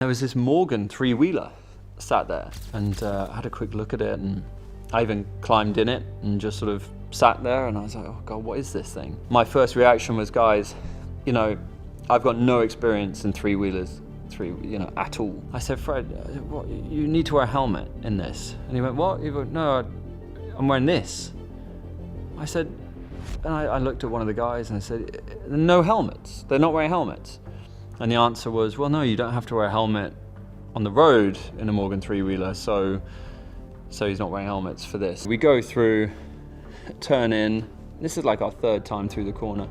There was this Morgan three-wheeler sat there, and I had a quick look at it, and I even climbed in it and just sort of sat there, and I was like, oh God, what is this thing? My first reaction was, guys, you know, I've got no experience in three-wheelers, at all. I said, Fred, what, you need to wear a helmet in this. And he went, what? He went, no, I'm wearing this. I said, and I looked at one of the guys and I said, no helmets, they're not wearing helmets. And the answer was, well, no, you don't have to wear a helmet on the road in a Morgan three-wheeler, so he's not wearing helmets for this. We go through, turn in, this is like our third time through the corner,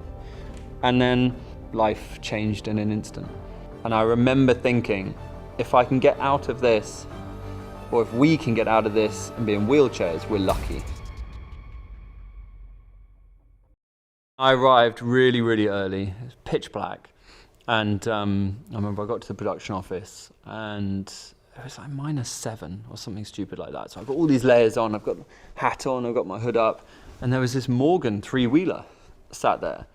and then life changed in an instant. And I remember thinking, if I can get out of this, or if we can get out of this and be in wheelchairs, we're lucky. I arrived really, really early, it was pitch black. And I remember I got to the production office and it was like -7 or something stupid like that. So I've got all these layers on, I've got the hat on, I've got my hood up, and there was this Morgan three-wheeler sat there.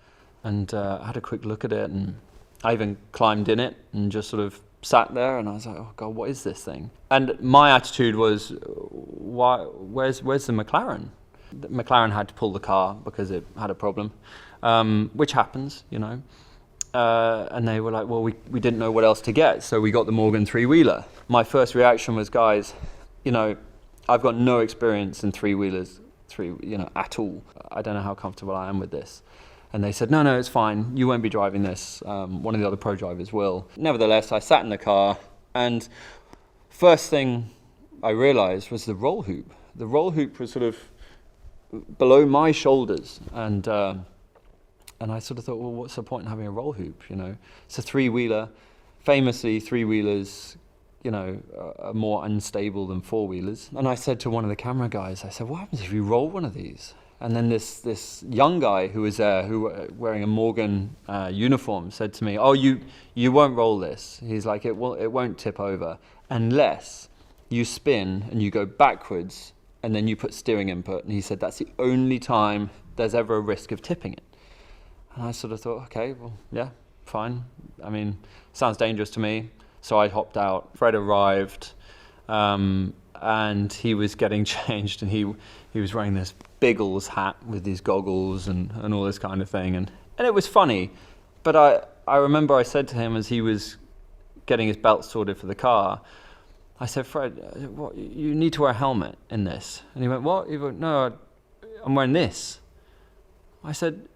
And I had a quick look at it, and I even climbed in it and just sort of sat there, and I was like, oh God, what is this thing? And my attitude was, where's the McLaren? The McLaren had to pull the car because it had a problem, which happens, you know. And they were like, well, we didn't know what else to get, so we got the Morgan three-wheeler. My first reaction was, guys, you know, I've got no experience in three-wheelers, at all. I don't know how comfortable I am with this. And they said, no, it's fine, you won't be driving this, one of the other pro drivers will. Nevertheless, I sat in the car, and first thing I realized was the roll hoop. The roll hoop was sort of below my shoulders, and I sort of thought, well, what's the point in having a roll hoop, you know? It's a three-wheeler. Famously, three-wheelers, you know, are more unstable than four-wheelers. And I said to one of the camera guys, I said, what happens if you roll one of these? And then this young guy who was there, wearing a Morgan uniform, said to me, oh, you won't roll this. He's like, it won't tip over unless you spin and you go backwards and then you put steering input. And he said, that's the only time there's ever a risk of tipping it. And I sort of thought, okay, well, yeah, fine. I mean, sounds dangerous to me. So I hopped out. Fred arrived, and he was getting changed, and he was wearing this Biggles hat with these goggles and all this kind of thing. And it was funny. But I remember I said to him as he was getting his belt sorted for the car, I said, Fred, what, you need to wear a helmet in this. And he went, what? He went, no, I'm wearing this. I said,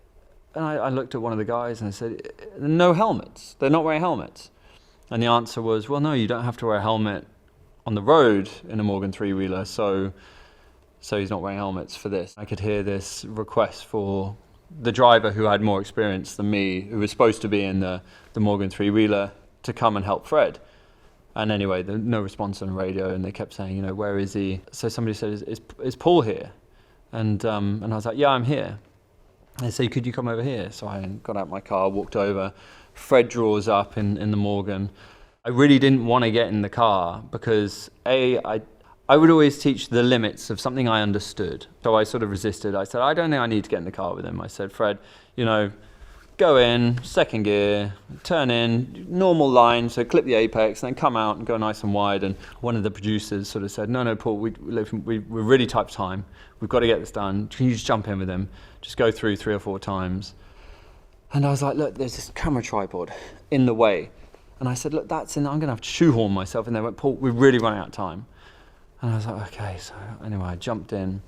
and I looked at one of the guys and I said, no helmets, they're not wearing helmets. And the answer was, well, no, you don't have to wear a helmet on the road in a Morgan three-wheeler, so he's not wearing helmets for this. I could hear this request for the driver who had more experience than me, who was supposed to be in the Morgan three-wheeler, to come and help Fred. And anyway, no response on the radio, and they kept saying, you know, where is he? So somebody said, is Paul here? And I was like, yeah, I'm here. They said, could you come over here? So I got out my car, walked over. Fred draws up in the Morgan. I really didn't want to get in the car because I would always teach the limits of something I understood. So I sort of resisted. I said, I don't think I need to get in the car with him. I said, Fred, you know, go in, second gear, turn in, normal line, so clip the apex, and then come out and go nice and wide. And one of the producers sort of said, no, Paul, we're really tight for time. We've got to get this done. Can you just jump in with him? Just go through 3 or 4 times. And I was like, look, there's this camera tripod in the way. And I said, look, that's in, I'm going to have to shoehorn myself in there. Went, Paul, we're really running out of time. And I was like, okay. So anyway, I jumped in.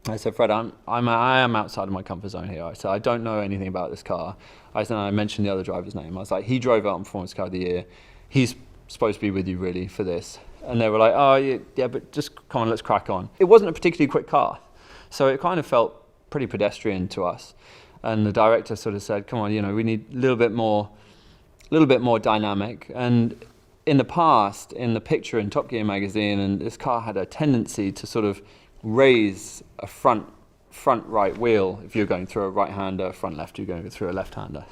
I said, Fred, I am outside of my comfort zone here. I said, I don't know anything about this car. I mentioned the other driver's name. I was like, he drove out on Performance Car of the Year. He's supposed to be with you really for this. And they were like, oh yeah, but just come on, let's crack on. It wasn't a particularly quick car. So it kind of felt pretty pedestrian to us. And the director sort of said, come on, you know, we need a little bit more dynamic. And in the past, in the picture in Top Gear magazine, and this car had a tendency to sort of raise a front right wheel if you're going through a right-hander, front left you're going through a left-hander.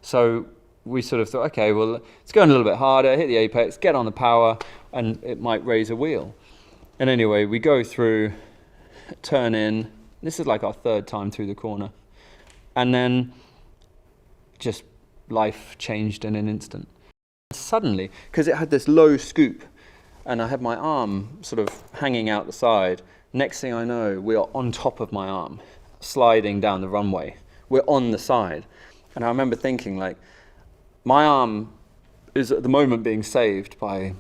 So we sort of thought, okay, well, let's go a little bit harder, hit the apex, get on the power, and it might raise a wheel. And anyway, we go through, turn in. This is like our third time through the corner. And then just life changed in an instant. Suddenly, because it had this low scoop, and I had my arm sort of hanging out the side, next thing I know, we are on top of my arm, sliding down the runway. We're on the side. And I remember thinking, like, my arm is at the moment being saved by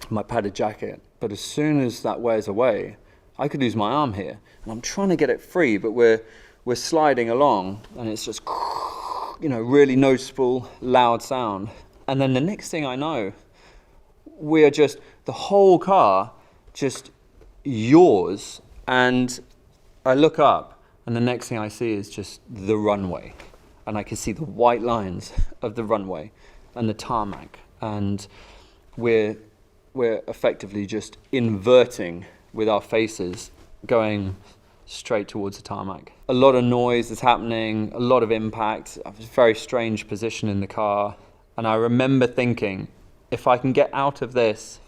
my padded jacket, but as soon as that wears away, I could lose my arm here. And I'm trying to get it free, but we're sliding along, and it's just, really noticeable, loud sound. And then the next thing I know, we are just, the whole car just yaws, and I look up, and the next thing I see is just the runway. And I can see the white lines of the runway and the tarmac. And we're effectively just inverting with our faces, going straight towards the tarmac. A lot of noise is happening, a lot of impact. I was in a very strange position in the car. And I remember thinking, if I can get out of this,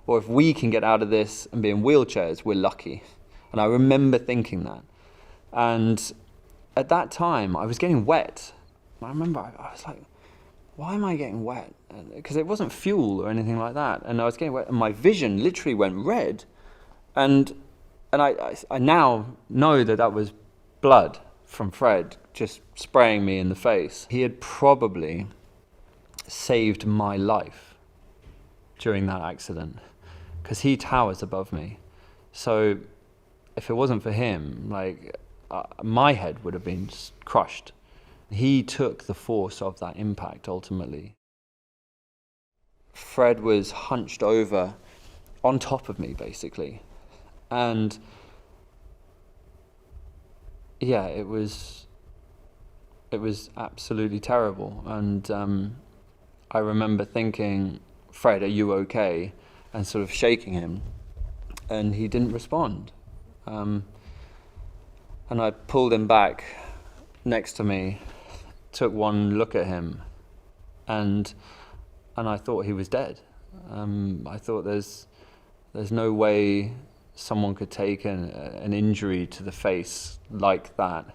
or if we can get out of this and be in wheelchairs, we're lucky. And I remember thinking that. And at that time, I was getting wet. I remember I was like, why am I getting wet? Because it wasn't fuel or anything like that. And I was getting wet, and my vision literally went red. And I now know that was blood from Fred just spraying me in the face. He had probably saved my life during that accident, because he towers above me. So if it wasn't for him, my head would have been just crushed. He took the force of that impact ultimately. Fred was hunched over on top of me, basically. And yeah, it was absolutely terrible. And I remember thinking, Fred, are you okay? And sort of shaking him. And he didn't respond. And I pulled him back next to me, took one look at him, and I thought he was dead. I thought there's no way someone could take an injury to the face like that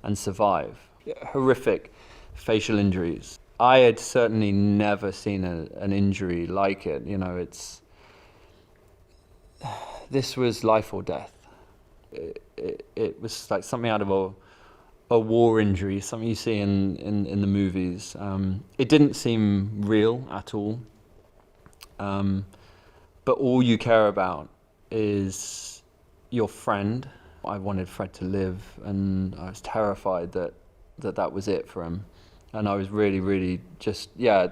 and survive. Horrific facial injuries. I had certainly never seen an injury like it. This was life or death. It was like something out of a war injury, something you see in the movies. It didn't seem real at all. But all you care about is your friend. I wanted Fred to live, and I was terrified that was it for him. And I was really, really just, a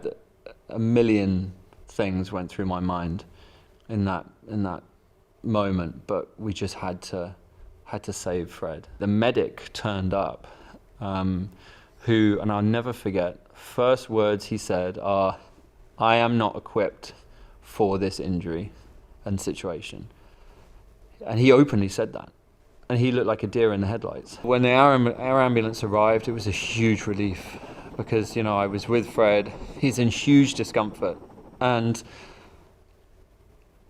million things went through my mind in that moment, but we just had to save Fred. The medic turned up, who, and I'll never forget, first words he said are, "I am not equipped for this injury and situation." And he openly said that. And he looked like a deer in the headlights. When the air ambulance arrived, it was a huge relief, because, I was with Fred. He's in huge discomfort. And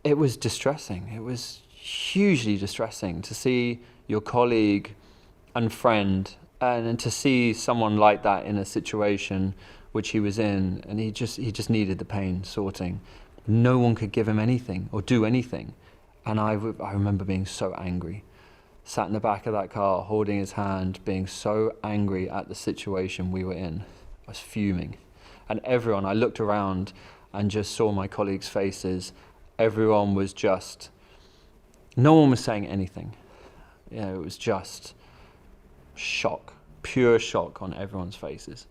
it was distressing. It was hugely distressing to see your colleague and friend, and to see someone like that in a situation which he was in, and he just needed the pain sorting. No one could give him anything or do anything. And I remember being so angry. Sat in the back of that car, holding his hand, being so angry at the situation we were in. I was fuming. And everyone, I looked around and just saw my colleagues' faces. Everyone was just, no one was saying anything. It was just shock, pure shock on everyone's faces.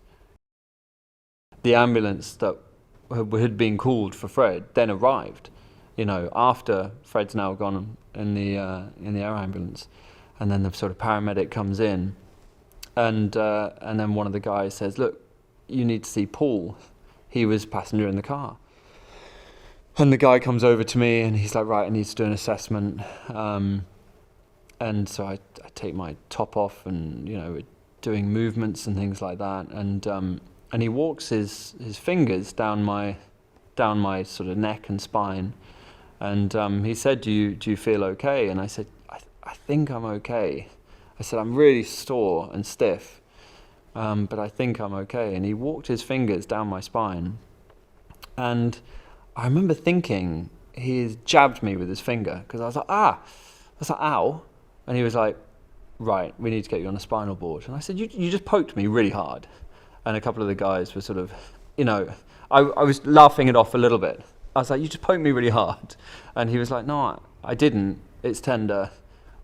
The ambulance that had been called for Fred then arrived, after Fred's now gone in the air ambulance. And then the sort of paramedic comes in, and then one of the guys says, "Look, you need to see Paul. He was passenger in the car." And the guy comes over to me, and he's like, "Right, I need to do an assessment." And so I take my top off, and we're doing movements and things like that. And he walks his fingers down my sort of neck and spine. And he said, "Do you feel okay?" And I said, I think I'm okay. I said, "I'm really sore and stiff, but I think I'm okay." And he walked his fingers down my spine, And I remember thinking he jabbed me with his finger, because I was like, ah. I was like, ow. And he was like, right, we need to get you on a spinal board. And I said, you just poked me really hard. And a couple of the guys were sort of, I was laughing it off a little bit. I was like, you just poked me really hard. And he was like, no, I didn't. It's tender.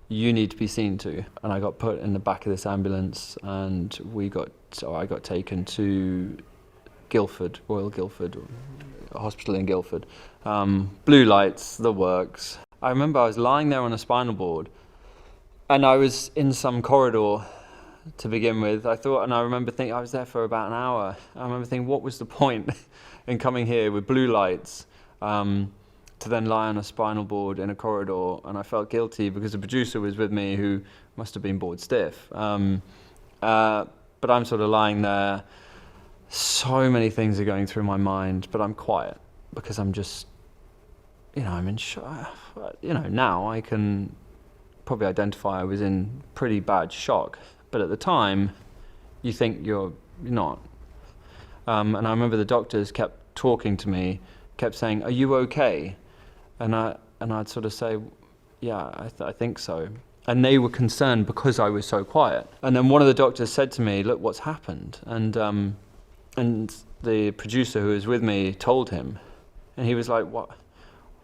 You need to be seen to. And I got put in the back of this ambulance, and I got taken to Guildford, Royal Guildford, a hospital in Guildford. Blue lights, the works. I remember I was lying there on a spinal board, and I was in some corridor to begin with. I remember thinking, I was there for about an hour. I remember thinking, what was the point in coming here with blue lights to then lie on a spinal board in a corridor? And I felt guilty because the producer was with me, who must have been bored stiff. But I'm sort of lying there. So many things are going through my mind, but I'm quiet because I'm just, I'm in shock. Now I can probably identify I was in pretty bad shock, but at the time, you think you're not. And I remember the doctors kept talking to me, kept saying, "Are you okay?" And I'd sort of say, "Yeah, I think so." And they were concerned because I was so quiet. And then one of the doctors said to me, "Look, what's happened?" And the producer who was with me told him, and he was like, "What?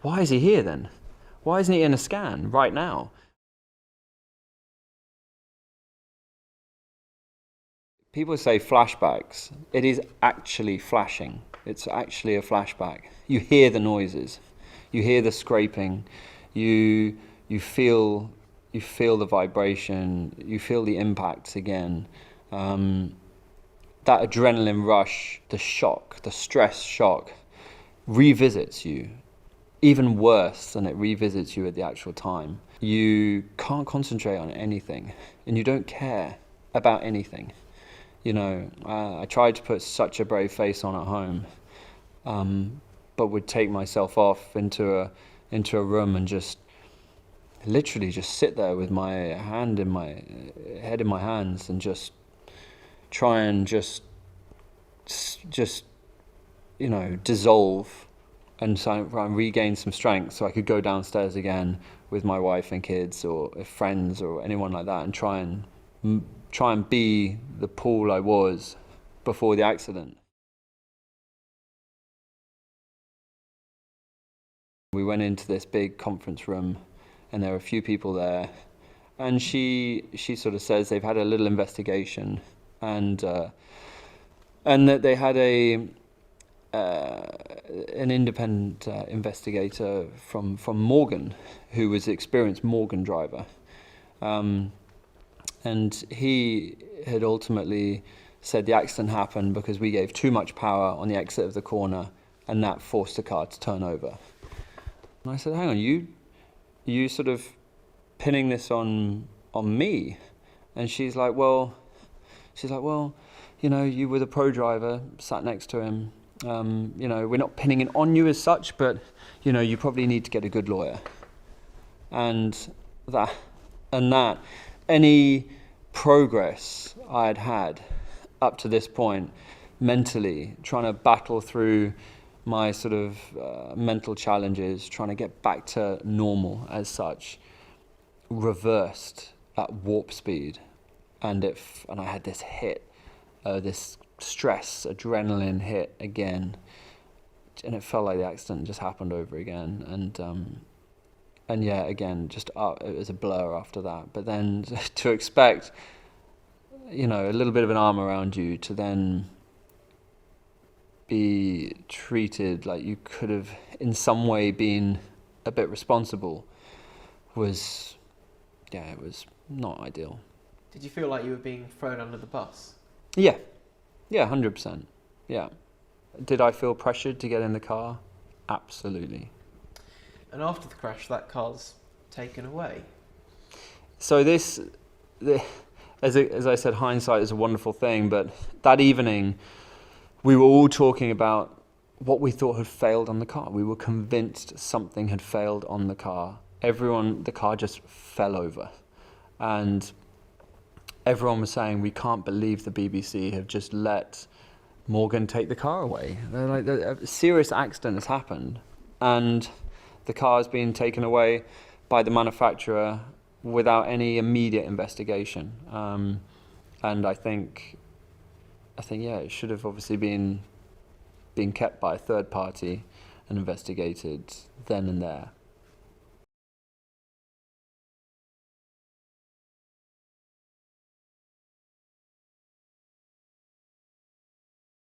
Why is he here then? Why isn't he in a scan right now?" People say flashbacks. It is actually flashing. It's actually a flashback. You hear the noises, you hear the scraping, you feel the vibration, you feel the impacts again. That adrenaline rush, the shock, the stress shock, revisits you, even worse than it revisits you at the actual time. You can't concentrate on anything, and you don't care about anything. I tried to put such a brave face on at home, but would take myself off into a room and just literally just sit there with my head in my hands, and just try and just dissolve and regain some strength, so I could go downstairs again with my wife and kids, or friends, or anyone like that, and try and be the Paul I was before the accident. We went into this big conference room, and there were a few people there, and she sort of says they've had a little investigation, and that they had an independent investigator from Morgan, who was an experienced Morgan driver. And he had ultimately said the accident happened because we gave too much power on the exit of the corner, and that forced the car to turn over. And I said, hang on, you sort of pinning this on me? And she's like, well, you were the pro driver, sat next to him. We're not pinning it on you as such, but, you probably need to get a good lawyer. And that any progress I had up to this point, mentally, trying to battle through my sort of mental challenges, trying to get back to normal as such, reversed at warp speed. And I had this hit, this stress, adrenaline hit again. And it felt like the accident just happened over again. And yeah, again, just it was a blur after that. But then to expect, a little bit of an arm around you to then be treated like you could have in some way been a bit responsible was not ideal. Did you feel like you were being thrown under the bus? Yeah, 100%. Yeah. Did I feel pressured to get in the car? Absolutely. And after the crash, that car's taken away. So as I said, hindsight is a wonderful thing, but that evening we were all talking about what we thought had failed on the car. We were convinced something had failed on the car. The car just fell over. And everyone was saying, we can't believe the BBC have just let Morgan, take the car away. They're like, a serious accident has happened, and the car has been taken away by the manufacturer without any immediate investigation. And I think, yeah, it should have obviously been kept by a third party and investigated then and there.